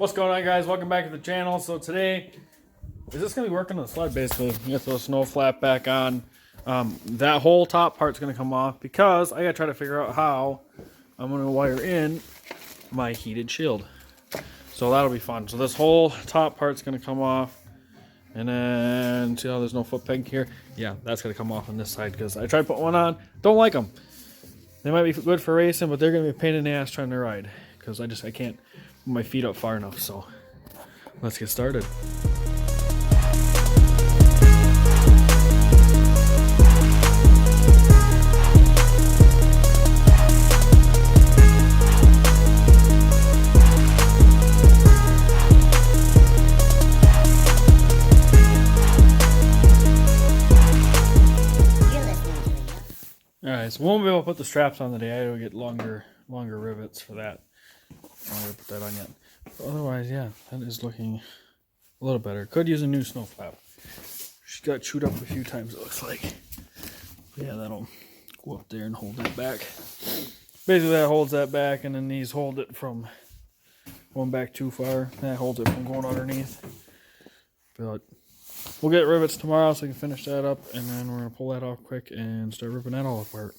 What's going on, guys? Welcome back to the channel. So today, is this going to be working on the sled basically? Get the snow flap back on. That whole top part's going to come off because I got to try to figure out how I'm going to wire in my heated shield. So that'll be fun. So this whole top part's going to come off. And then, see how there's no foot peg here? Yeah, that's going to come off on this side because I tried putting one on. Don't like them. They might be good for racing, but they're going to be a pain in the ass trying to ride because I can't put my feet up far enough. So let's get started. Alright, so we won't be able to put the straps on today. I gotta get longer rivets for that. I'm not gonna put that on yet. But otherwise, yeah, that is looking a little better. Could use a new snow flap. She got chewed up a few times, it looks like. Yeah, that'll go up there and hold that back. Basically, that holds that back, and then these hold it from going back too far. That holds it from going underneath. But we'll get rivets tomorrow so we can finish that up, and then we're going to pull that off quick and start ripping that all apart.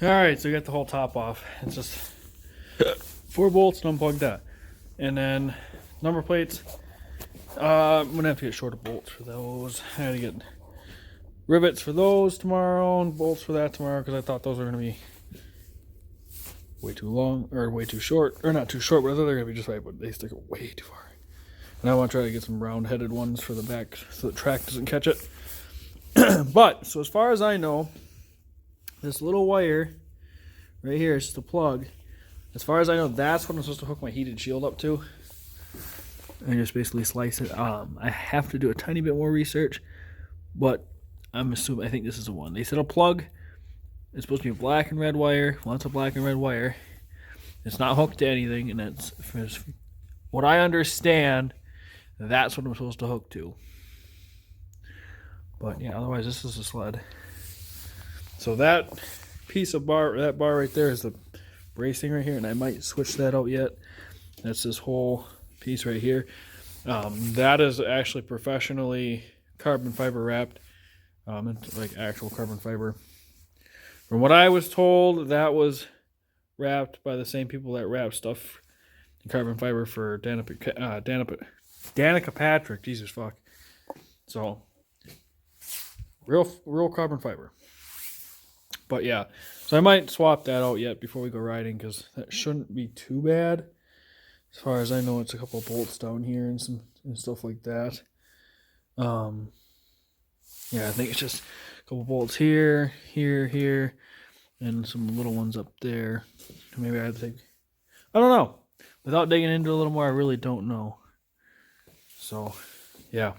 Alright, so we got the whole top off. It's just 4 bolts and unplug that. And then number plates. I'm gonna have to get shorter bolts for those. I had to get rivets for those tomorrow and bolts for that tomorrow because I thought those were gonna be way too long or way too short, or not too short, but I thought they're gonna be just right, but they stick it way too far. And I want to try to get some round-headed ones for the back so the track doesn't catch it. But so as far as I know, this little wire right here is the plug. As far as I know, that's what I'm supposed to hook my heated shield up to. And just basically slice it. I have to do a tiny bit more research, but I think this is the one. They said a plug. It's supposed to be black and red wire. Well, it's a black and red wire. It's not hooked to anything, and that's what I understand. That's what I'm supposed to hook to. But yeah, otherwise this is a sled. So that piece of bar, that bar right there, is the bracing right here, and I might switch that out yet. That's this whole piece right here. That is actually professionally carbon fiber wrapped, into like actual carbon fiber. From what I was told, that was wrapped by the same people that wrap stuff in carbon fiber for Danica Patrick. Jesus fuck. So real carbon fiber. But yeah, so I might swap that out yet before we go riding because that shouldn't be too bad. As far as I know, it's a couple of bolts down here and stuff like that. Yeah, I think it's just a couple bolts here, here, and some little ones up there. Maybe I have to take, I don't know. Without digging into it a little more, I really don't know. So, yeah.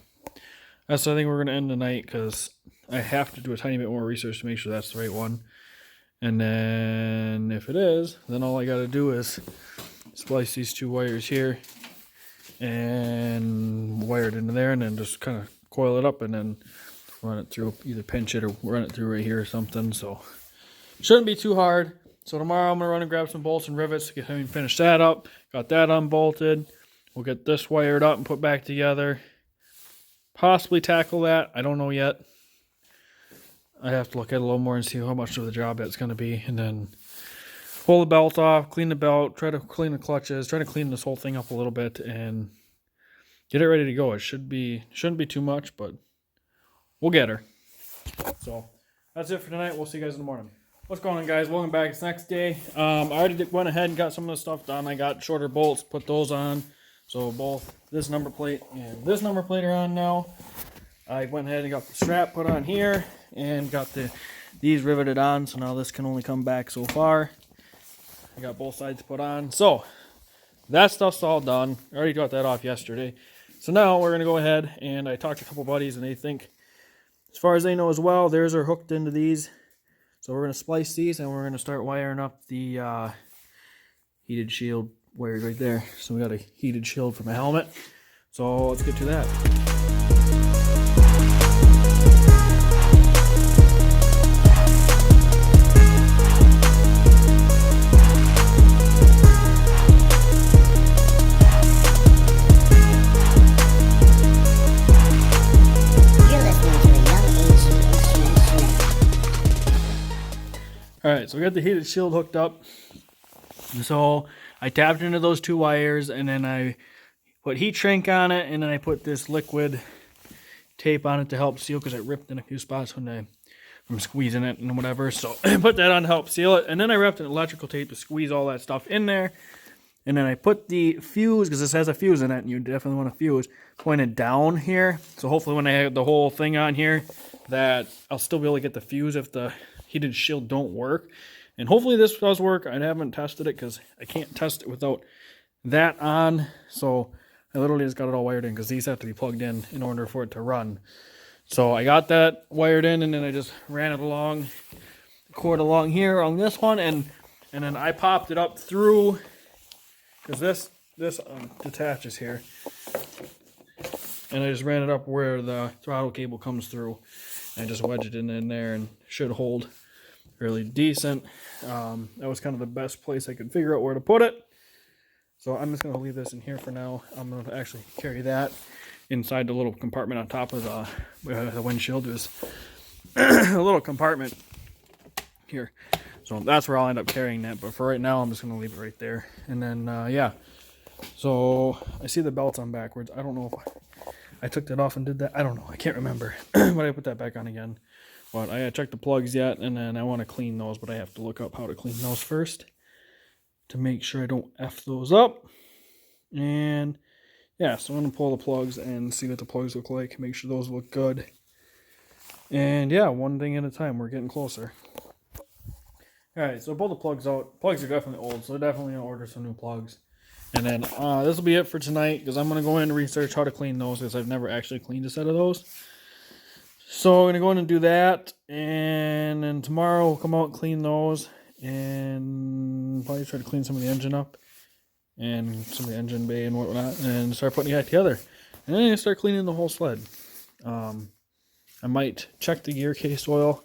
That's I think we're going to end tonight because I have to do a tiny bit more research to make sure that's the right one. And then if it is, then all I got to do is splice these 2 wires here and wire it into there, and then just kind of coil it up and then run it through, either pinch it or run it through right here or something. So shouldn't be too hard. So tomorrow I'm going to run and grab some bolts and rivets to get him finish that up. Got that unbolted. We'll get this wired up and put back together. Possibly tackle that. I don't know yet. I have to look at it a little more and see how much of the job that's going to be, and then pull the belt off, clean the belt, try to clean the clutches, try to clean this whole thing up a little bit, and get it ready to go. It shouldn't be too much, but we'll get her. So that's it for tonight. We'll see you guys in the morning. What's going on, guys? Welcome back. It's the next day. I already went ahead and got some of the stuff done. I got shorter bolts, put those on. So both this number plate and this number plate are on now. I went ahead and got the strap put on here and got these riveted on. So now this can only come back so far. I got both sides put on. So that stuff's all done. I already got that off yesterday. So now we're going to go ahead, and I talked to a couple buddies, and they think, as far as they know as well, theirs are hooked into these. So we're going to splice these, and we're going to start wiring up the heated shield wired right there. So we got a heated shield for my helmet. So let's get to that. Alright, so we got the heated shield hooked up. So I tapped into those 2 wires, and then I put heat shrink on it, and then I put this liquid tape on it to help seal, because it ripped in a few spots from squeezing it and whatever. So I put that on to help seal it, and then I wrapped an electrical tape to squeeze all that stuff in there. And then I put the fuse, because this has a fuse in it, and you definitely want a fuse, pointed down here. So hopefully when I have the whole thing on here, that I'll still be able to get the fuse if the heated shield don't work. And hopefully this does work. I haven't tested it because I can't test it without that on. So I literally just got it all wired in, because these have to be plugged in order for it to run. So I got that wired in, and then I just ran it along, the cord along here on this one, and then I popped it up through, because this detaches here, and I just ran it up where the throttle cable comes through. I just wedged it in there, and should hold fairly decent. That was kind of the best place I could figure out where to put it. So I'm just going to leave this in here for now. I'm going to actually carry that inside the little compartment on top of the windshield. There's a little compartment here. So that's where I'll end up carrying that. But for right now, I'm just going to leave it right there. And then, yeah. So I see the belts on backwards. I don't know if I took that off and did that. I don't know. I can't remember. But I put that back on again. But I haven't checked the plugs yet, and then I want to clean those, but I have to look up how to clean those first to make sure I don't F those up. And yeah, so I'm going to pull the plugs and see what the plugs look like, make sure those look good. And yeah, one thing at a time. We're getting closer. Alright, so pull the plugs out. Plugs are definitely old, so definitely going to order some new plugs. And then this will be it for tonight, because I'm going to go in and research how to clean those, because I've never actually cleaned a set of those. So I'm going to go in and do that, and then tomorrow we'll come out and clean those, and probably try to clean some of the engine up, and some of the engine bay and whatnot, and start putting it together. And then I start cleaning the whole sled. I might check the gear case oil.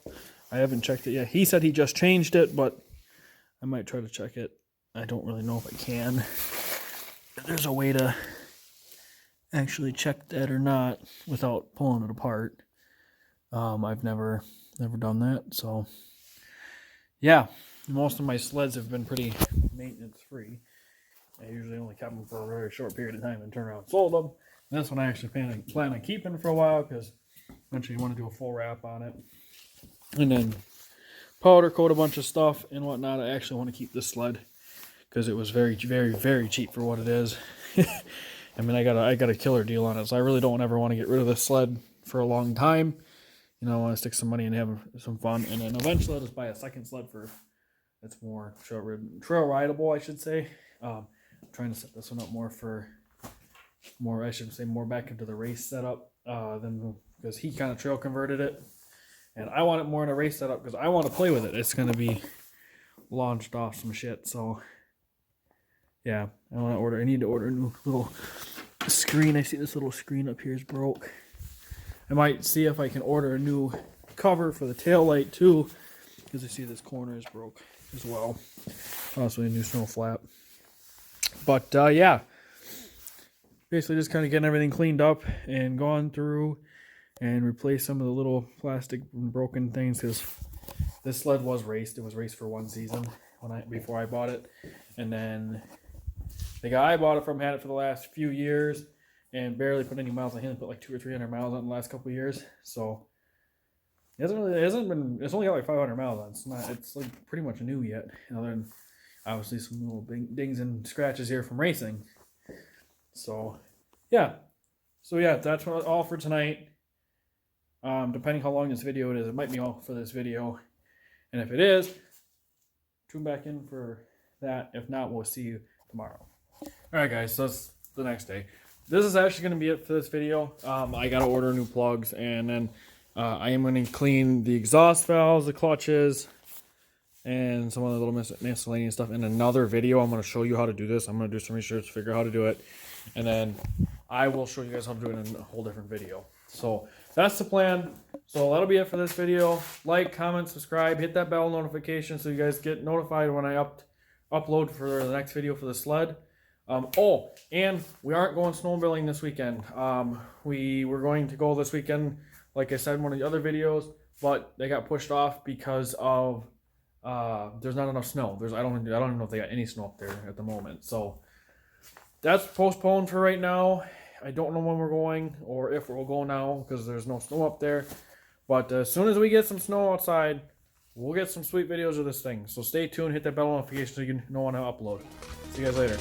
I haven't checked it yet. He said he just changed it, but I might try to check it. I don't really know if I can. If there's a way to actually check that or not without pulling it apart. I've never done that, so yeah, most of my sleds have been pretty maintenance free. I usually only kept them for a very short period of time and turn around and sold them. And this one I actually plan on keeping for a while, because eventually you want to do a full wrap on it, and then powder coat a bunch of stuff and whatnot. I actually want to keep this sled because it was very, very, very cheap for what it is. I mean, I got a killer deal on it, so I really don't ever want to get rid of this sled for a long time. You know, I want to stick some money and have some fun, and then eventually I'll just buy a second sled that's more trail rideable, I should say. I'm trying to set this one up more back into the race setup than, because he kind of trail converted it, and I want it more in a race setup because I want to play with it. It's going to be launched off some shit, so yeah, I need to order a new little screen. I see this little screen up here is broke. I might see if I can order a new cover for the tail light too, because I see this corner is broke as well. Also a new snow flap. But yeah, basically just kind of getting everything cleaned up and gone through and replace some of the little plastic and broken things, because this sled was raced. It was raced for one season before I bought it, and then the guy I bought it from had it for the last few years and barely put any miles on him. Put like 200 or 300 miles on in the last couple of years. So it's only got like 500 miles on. It's like pretty much new yet, other than obviously some little dings and scratches here from racing. So yeah, that's all for tonight. Depending how long this video is, it might be all for this video, and if it is, tune back in for that. If not, we'll see you tomorrow. Alright guys, so that's the next day. This is actually going to be it for this video. I got to order new plugs, and then I am going to clean the exhaust valves, the clutches, and some other little miscellaneous stuff in another video. I'm going to show you how to do this. I'm going to do some research, figure out how to do it, and then I will show you guys how to do it in a whole different video. So that's the plan. So that'll be it for this video. Like, comment, subscribe, hit that bell notification so you guys get notified when I upload for the next video for the sled. Oh, and we aren't going snowmobiling this weekend. We were going to go this weekend, like I said in one of the other videos, but they got pushed off because of there's not enough snow. I don't even know if they got any snow up there at the moment. So that's postponed for right now. I don't know when we're going or if we'll go now because there's no snow up there. But as soon as we get some snow outside, we'll get some sweet videos of this thing. So stay tuned, hit that bell notification so you know when I upload. See you guys later.